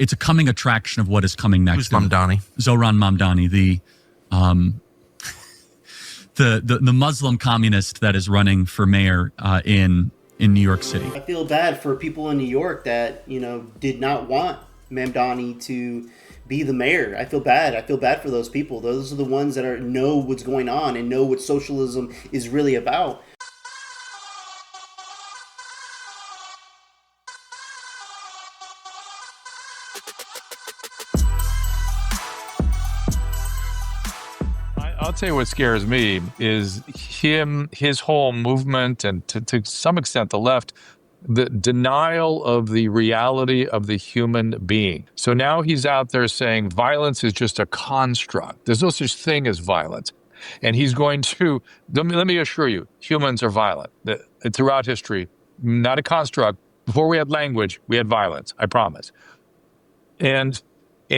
it's a coming attraction of what is coming next. Who's Mamdani? Zohran Mamdani, the Muslim communist that is running for mayor in New York City. I feel bad for people in New York that, did not want Mamdani to be the mayor. I feel bad. I feel bad for those people. Those are the ones that know what's going on and know what socialism is really about. I'll tell you what scares me is his whole movement, and to some extent the left, the denial of the reality of the human being. So now he's out there saying violence is just a construct. There's no such thing as violence. And he's going to, let me assure you, humans are violent. Throughout history, not a construct. Before we had language, we had violence, I promise. And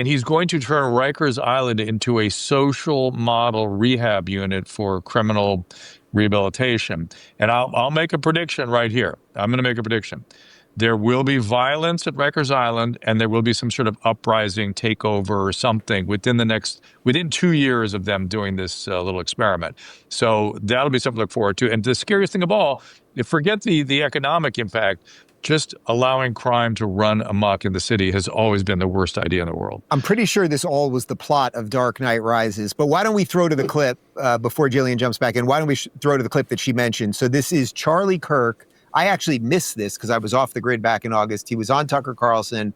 he's going to turn Rikers Island into a social model rehab unit for criminal rehabilitation. And I'll make a prediction right here. I'm going to make a prediction. There will be violence at Rikers Island, and there will be some sort of uprising, takeover, or something within 2 years of them doing this little experiment. So that'll be something to look forward to. And the scariest thing of all, forget the economic impact. Just allowing crime to run amok in the city has always been the worst idea in the world. I'm pretty sure this all was the plot of Dark Knight Rises, but why don't we throw to the clip before Jillian jumps back in? Why don't we throw to the clip that she mentioned? So this is Charlie Kirk. I actually missed this because I was off the grid back in August. He was on Tucker Carlson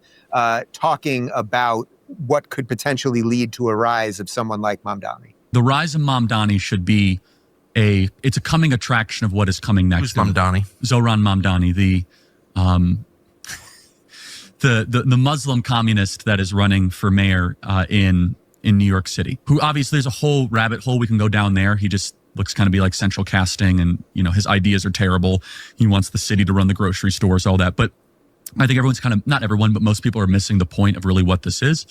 talking about what could potentially lead to a rise of someone like Mamdani. The rise of Mamdani should be it's a coming attraction of what is coming next. Who's Mamdani? Zohran Mamdani, the Muslim communist that is running for mayor in New York City, who obviously there's a whole rabbit hole we can go down there. He just looks kind of be like central casting, and his ideas are terrible. He wants the city to run the grocery stores, all that. But I think everyone's not everyone, but most people are missing the point of really what this is.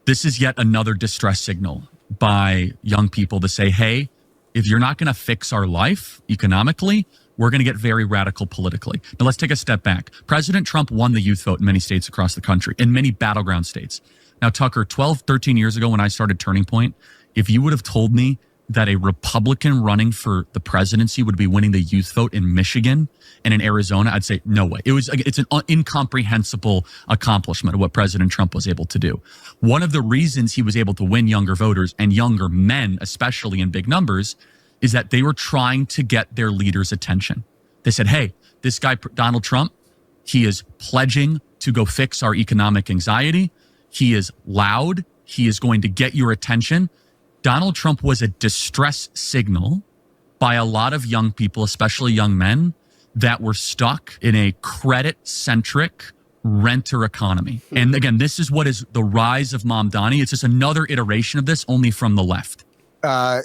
This is yet another distress signal by young people to say, hey, if you're not going to fix our life economically, we're going to get very radical politically. Now, let's take a step back. President Trump won the youth vote in many states across the country, in many battleground states. Now, Tucker, 12, 13 years ago when I started Turning Point, if you would have told me that a Republican running for the presidency would be winning the youth vote in Michigan and in Arizona, I'd say, no way. It's an incomprehensible accomplishment of what President Trump was able to do. One of the reasons he was able to win younger voters, and younger men, especially in big numbers, is that they were trying to get their leaders' attention. They said, hey, this guy, Donald Trump, he is pledging to go fix our economic anxiety. He is loud. He is going to get your attention. Donald Trump was a distress signal by a lot of young people, especially young men, that were stuck in a credit-centric renter economy. And again, this is what is the rise of Mamdani. It's just another iteration of this, only from the left. I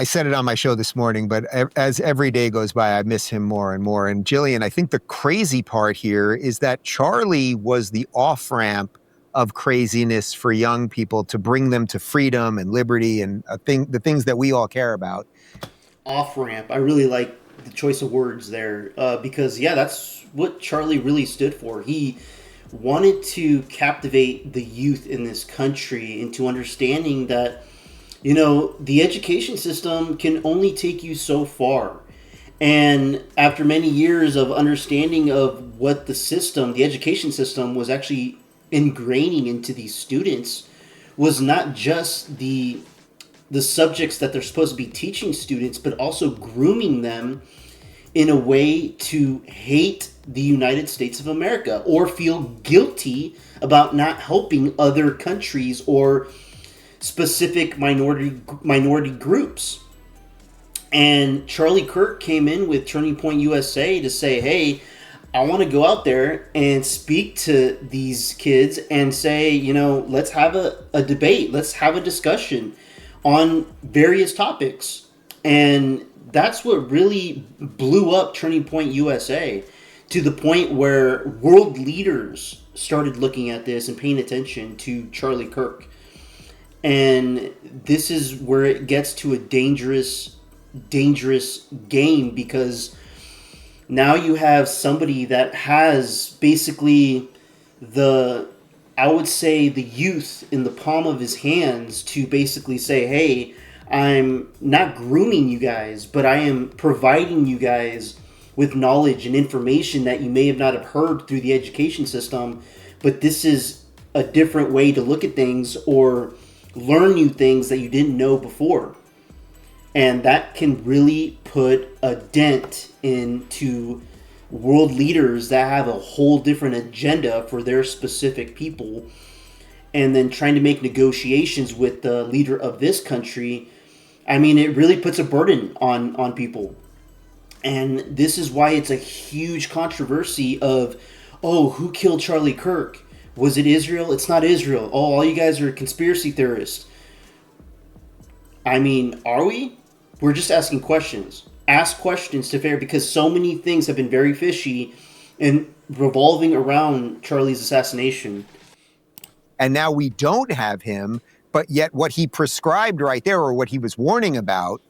said it on my show this morning, but as every day goes by, I miss him more and more. And Jillian, I think the crazy part here is that Charlie was the off-ramp of craziness for young people to bring them to freedom and liberty and the things that we all care about. Off-ramp. I really like the choice of words there because, that's what Charlie really stood for. He wanted to captivate the youth in this country into understanding that the education system can only take you so far. And after many years of understanding of what the education system was actually ingraining into these students, was not just the subjects that they're supposed to be teaching students, but also grooming them in a way to hate the United States of America or feel guilty about not helping other countries or specific minority groups. And Charlie Kirk came in with Turning Point USA to say, hey, I want to go out there and speak to these kids and say, let's have a debate. Let's have a discussion on various topics. And that's what really blew up Turning Point USA to the point where world leaders started looking at this and paying attention to Charlie Kirk. And this is where it gets to a dangerous game, because now you have somebody that has basically the I would say, the youth in the palm of his hands to basically say, hey, I'm not grooming you guys, but I am providing you guys with knowledge and information that you may have not have heard through the education system, but this is a different way to look at things or learn new things that you didn't know before. And that can really put a dent into world leaders that have a whole different agenda for their specific people, and then trying to make negotiations with the leader of this country. I mean, it really puts a burden on people. And this is why it's a huge controversy of, oh, who killed Charlie Kirk? Was it Israel? It's not Israel. Oh, all you guys are conspiracy theorists. I mean, are we? We're just asking questions. Ask questions to fair, because so many things have been very fishy and revolving around Charlie's assassination. And now we don't have him, but yet what he prescribed right there, or what he was warning about,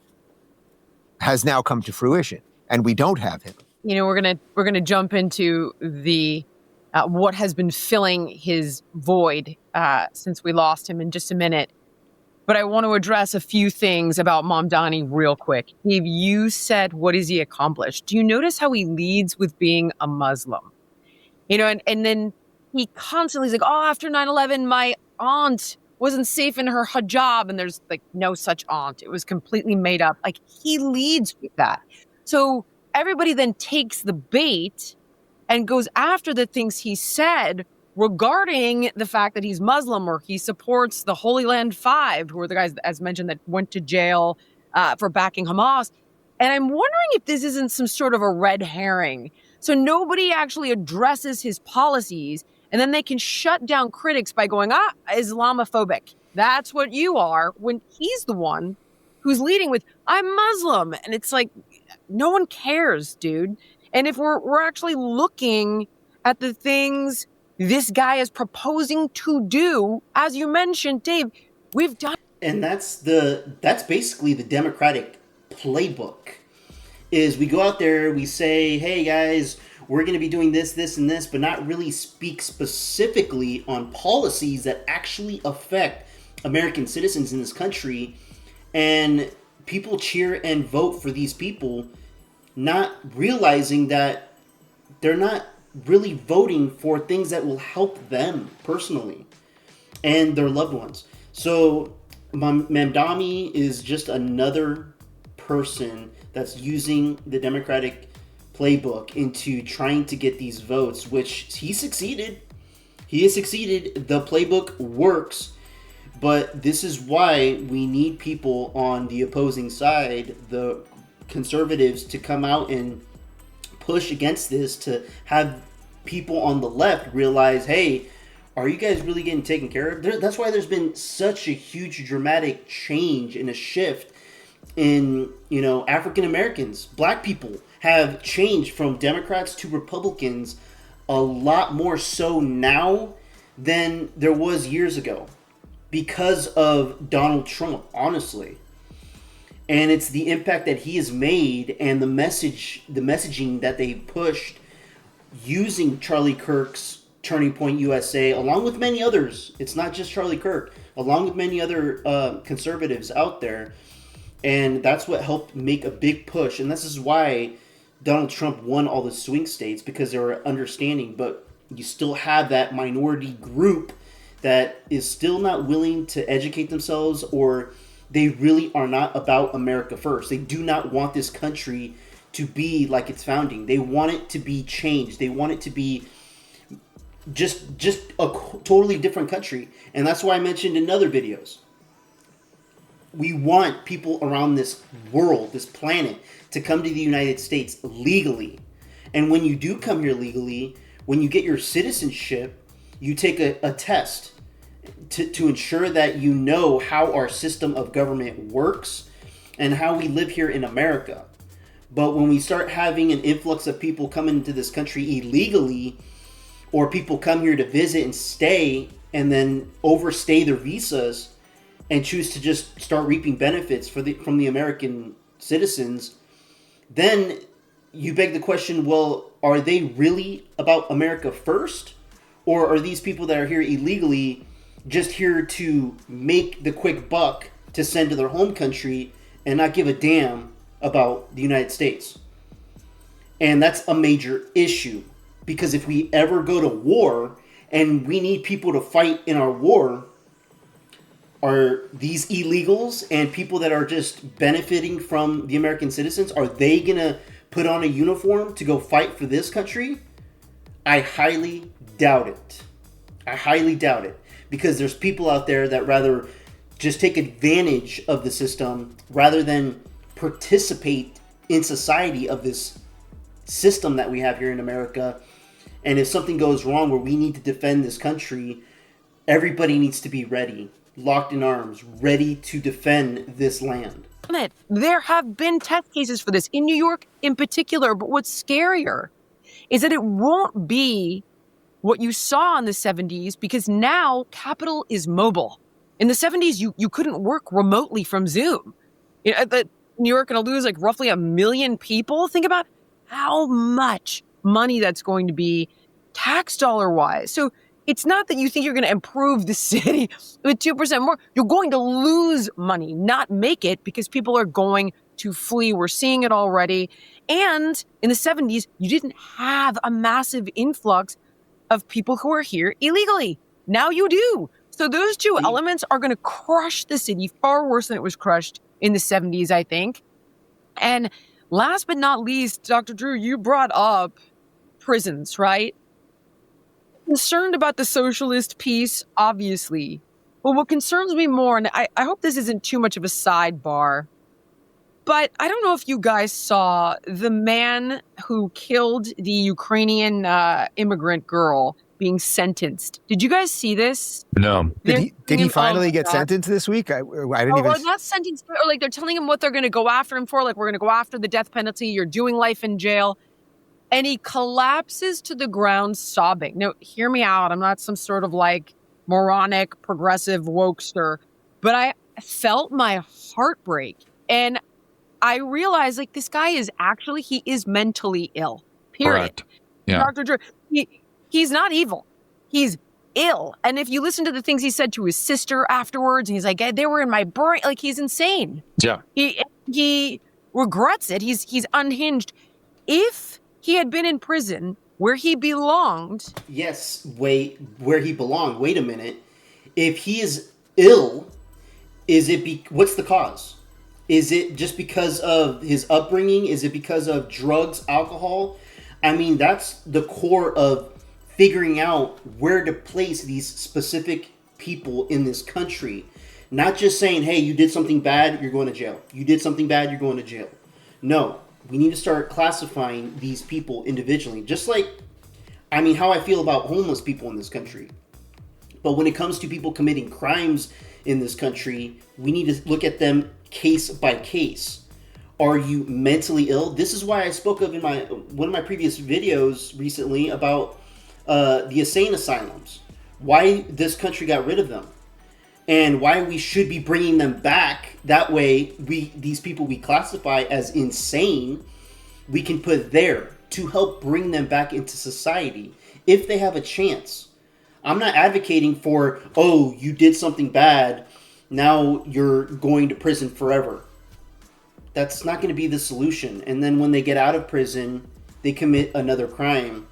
has now come to fruition, and we don't have him. You know, we're gonna jump into the what has been filling his void since we lost him in just a minute. But I want to address a few things about Mamdani real quick. Dave, you said, what has he accomplished? Do you notice how he leads with being a Muslim? You know, and then he constantly is like, oh, after 9/11, my aunt wasn't safe in her hijab. And there's like no such aunt. It was completely made up. Like, he leads with that. So everybody then takes the bait and goes after the things he said regarding the fact that he's Muslim, or he supports the Holy Land Five, who are the guys, as mentioned, that went to jail for backing Hamas. And I'm wondering if this isn't some sort of a red herring. So nobody actually addresses his policies, and then they can shut down critics by going, Islamophobic. That's what you are, when he's the one who's leading with, I'm Muslim. And it's like, no one cares, dude. And if we're actually looking at the things this guy is proposing to do, as you mentioned, Dave, we've done. And that's basically the Democratic playbook. Is we go out there, we say, hey guys, we're going to be doing this, this, and this, but not really speak specifically on policies that actually affect American citizens in this country. And people cheer and vote for these people, not realizing that they're not really voting for things that will help them personally and their loved ones. So Mamdani is just another person that's using the Democratic playbook into trying to get these votes, which he succeeded. He has succeeded. The playbook works. But this is why we need people on the opposing side, the conservatives, to come out and push against this, to have people on the left realize, hey, are you guys really getting taken care of? That's why there's been such a huge dramatic change and a shift in, African Americans. Black people have changed from Democrats to Republicans a lot more so now than there was years ago, because of Donald Trump, honestly. And it's the impact that he has made, and the messaging that they pushed using Charlie Kirk's Turning Point USA, along with many others. It's not just Charlie Kirk, along with many other conservatives out there. And that's what helped make a big push. And this is why Donald Trump won all the swing states, because they were understanding. But you still have that minority group that is still not willing to educate themselves, or they really are not about America first. They do not want this country to be like its founding. They want it to be changed. They want it to be just a totally different country. And that's why I mentioned in other videos, we want people around this world, this planet, to come to the United States legally. And when you do come here legally, when you get your citizenship, you take a test to ensure that you know how our system of government works and how we live here in America. But when we start having an influx of people coming into this country illegally, or people come here to visit and stay and then overstay their visas and choose to just start reaping benefits from the American citizens, then you beg the question, well, are they really about America first? Or are these people that are here illegally just here to make the quick buck to send to their home country and not give a damn about the United States? And that's a major issue, because if we ever go to war and we need people to fight in our war, are these illegals and people that are just benefiting from the American citizens, are they going to put on a uniform to go fight for this country? I highly doubt it. I highly doubt it. Because there's people out there that rather just take advantage of the system rather than participate in society of this system that we have here in America. And if something goes wrong where we need to defend this country, everybody needs to be ready, locked in arms, ready to defend this land. There have been test cases for this in New York in particular, but what's scarier is that it won't be what you saw in the 70s, because now capital is mobile. In the 70s, you couldn't work remotely from Zoom. New York going to lose like roughly 1 million people. Think about how much money that's going to be tax dollar wise. So it's not that you think you're going to improve the city with 2% more. You're going to lose money, not make it, because people are going to flee. We're seeing it already. And in the 70s, you didn't have a massive influx of people who are here illegally. Now you do. So those two elements are going to crush the city far worse than it was crushed in the 70s, I think. And last but not least, Dr. Drew, you brought up prisons, right? Concerned about the socialist piece, obviously. But what concerns me more, and I hope this isn't too much of a sidebar, but I don't know if you guys saw the man who killed the Ukrainian immigrant girl being sentenced. Did you guys see this? No. Did he finally get sentenced this week? I didn't even. Well, not sentenced, or like they're telling him what they're going to go after him for. Like, we're going to go after the death penalty. You're doing life in jail. And he collapses to the ground sobbing. Now, hear me out. I'm not some sort of like moronic, progressive wokester, but I felt my heart break. And I realized like this guy is actually, he is mentally ill, period. Correct. Yeah. Dr. Drew, he's not evil. He's ill. And if you listen to the things he said to his sister afterwards, and he's like, they were in my brain. Like, he's insane. Yeah. He regrets it. He's unhinged. If he had been in prison where he belonged. Yes, where he belonged. Wait a minute. If he is ill, what's the cause? Is it just because of his upbringing? Is it because of drugs, alcohol? I mean, that's the core of figuring out where to place these specific people in this country. Not just saying, hey, you did something bad, you're going to jail. You did something bad, you're going to jail. No, we need to start classifying these people individually. Just like, I mean, how I feel about homeless people in this country. But when it comes to people committing crimes in this country, we need to look at them case by case. Are you mentally ill? This is why I spoke of in one of my previous videos recently about the insane asylums. Why this country got rid of them. And why we should be bringing them back. That way, these people we classify as insane, we can put there to help bring them back into society if they have a chance. I'm not advocating for, oh, you did something bad, now you're going to prison forever. That's not going to be the solution. And then when they get out of prison, they commit another crime.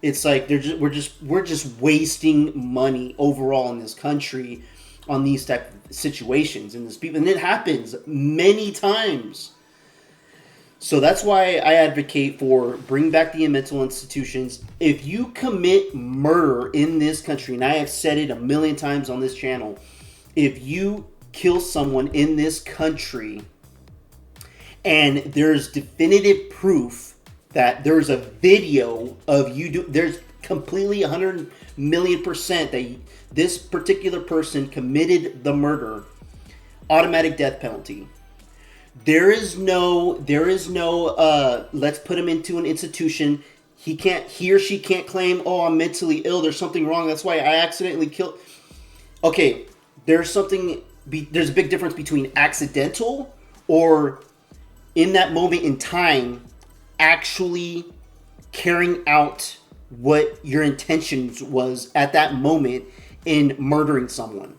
It's like we're just wasting money overall in this country on these type of situations and this people, and it happens many times. So that's why I advocate for bring back the mental institutions. If you commit murder in this country, and I have said it 1,000,000 times on this channel, if you kill someone in this country and there's definitive proof that there's a video of you there's completely 100,000,000% that this particular person committed the murder, automatic death penalty. There is no let's put him into an institution. He or she can't claim, oh, I'm mentally ill, there's something wrong, that's why I accidentally killed. Okay, there's a big difference between accidental or in that moment in time actually carrying out what your intentions was at that moment in murdering someone.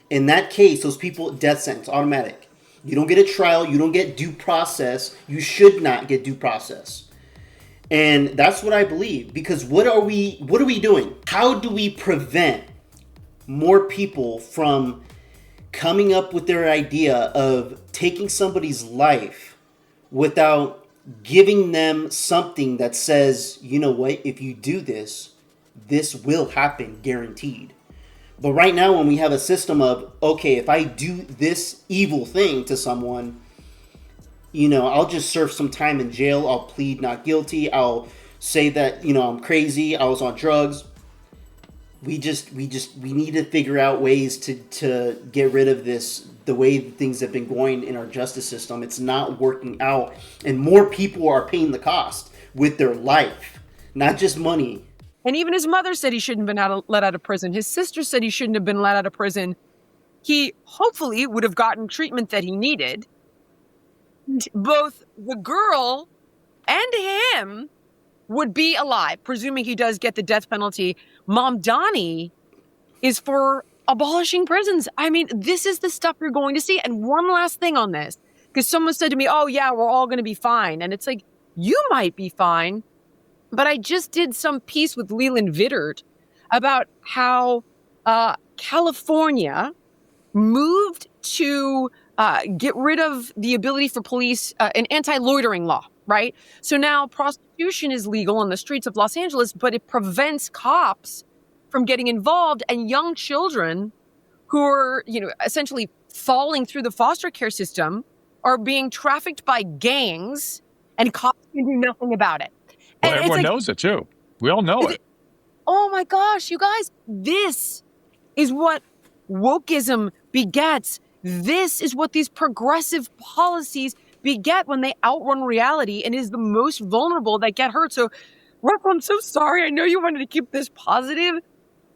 In that case, those people, death sentence, automatic. You don't get a trial. You don't get due process. You should not get due process. And that's what I believe. Because what are we doing? How do we prevent more people from coming up with their idea of taking somebody's life without giving them something that says, you know what, if you do this, this will happen, guaranteed. But right now, when we have a system of, okay, if I do this evil thing to someone, you know, I'll just serve some time in jail. I'll plead not guilty. I'll say that, you know, I'm crazy. I was on drugs. We need to figure out ways to get rid of this, the way things have been going in our justice system. It's not working out. And more people are paying the cost with their life, not just money. And even his mother said he shouldn't have been let out of prison. His sister said he shouldn't have been let out of prison. He hopefully would have gotten treatment that he needed. Both the girl and him would be alive, presuming he does get the death penalty. Mamdani is for abolishing prisons. I mean, this is the stuff you're going to see. And one last thing on this, because someone said to me, oh yeah, we're all going to be fine. And it's like, you might be fine. But I just did some piece with Leland Vittert about how California moved to get rid of the ability for police, an anti-loitering law, right? So now prostitution is legal on the streets of Los Angeles, but it prevents cops from getting involved, and young children who are, you know, essentially falling through the foster care system are being trafficked by gangs, and cops can do nothing about it. Well, everyone knows it too. We all know it. Oh my gosh, you guys, this is what wokeism begets. This is what these progressive policies beget when they outrun reality and is the most vulnerable that get hurt. So, Ruff, I'm so sorry. I know you wanted to keep this positive,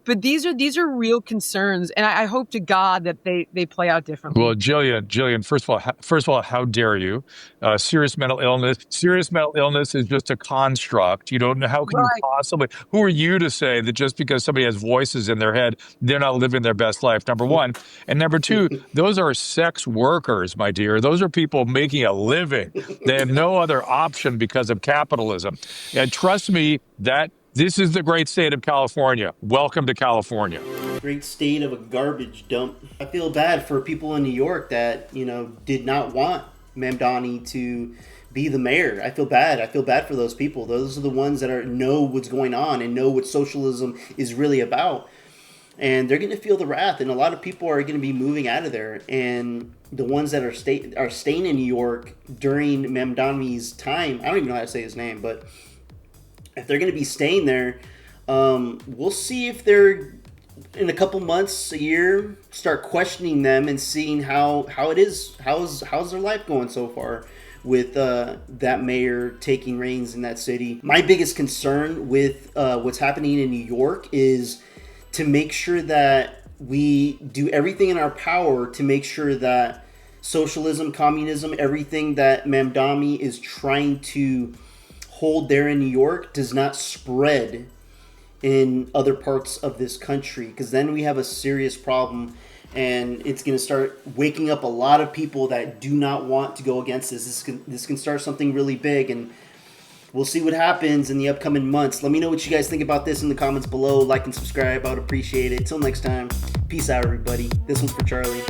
but these are real concerns, and I hope to God that they play out differently. Well, Jillian, first of all, how dare you? Serious mental illness is just a construct. You don't know, how can you possibly? Who are you to say that just because somebody has voices in their head, they're not living their best life? Number one, and number two, those are sex workers, my dear. Those are people making a living. They have no other option because of capitalism. And trust me, that. This is the great state of California. Welcome to California. Great state of a garbage dump. I feel bad for people in New York that, you know, did not want Mamdani to be the mayor. I feel bad. I feel bad for those people. Those are the ones that know what's going on and know what socialism is really about. And they're going to feel the wrath. And a lot of people are going to be moving out of there. And the ones that are staying in New York during Mamdani's time, I don't even know how to say his name, but if they're going to be staying there, we'll see if they're, in a couple months, a year, start questioning them and seeing how it is. How's their life going so far with that mayor taking reins in that city? My biggest concern with what's happening in New York is to make sure that we do everything in our power to make sure that socialism, communism, everything that Mamdani is trying to hold there in New York does not spread in other parts of this country, because then we have a serious problem, and it's going to start waking up a lot of people that do not want to go against this. This can start something really big, and we'll see what happens in the upcoming months. Let me know what you guys think about this in the comments below. Like and subscribe. I would appreciate it. Till next time, peace out, everybody. This one's for Charlie.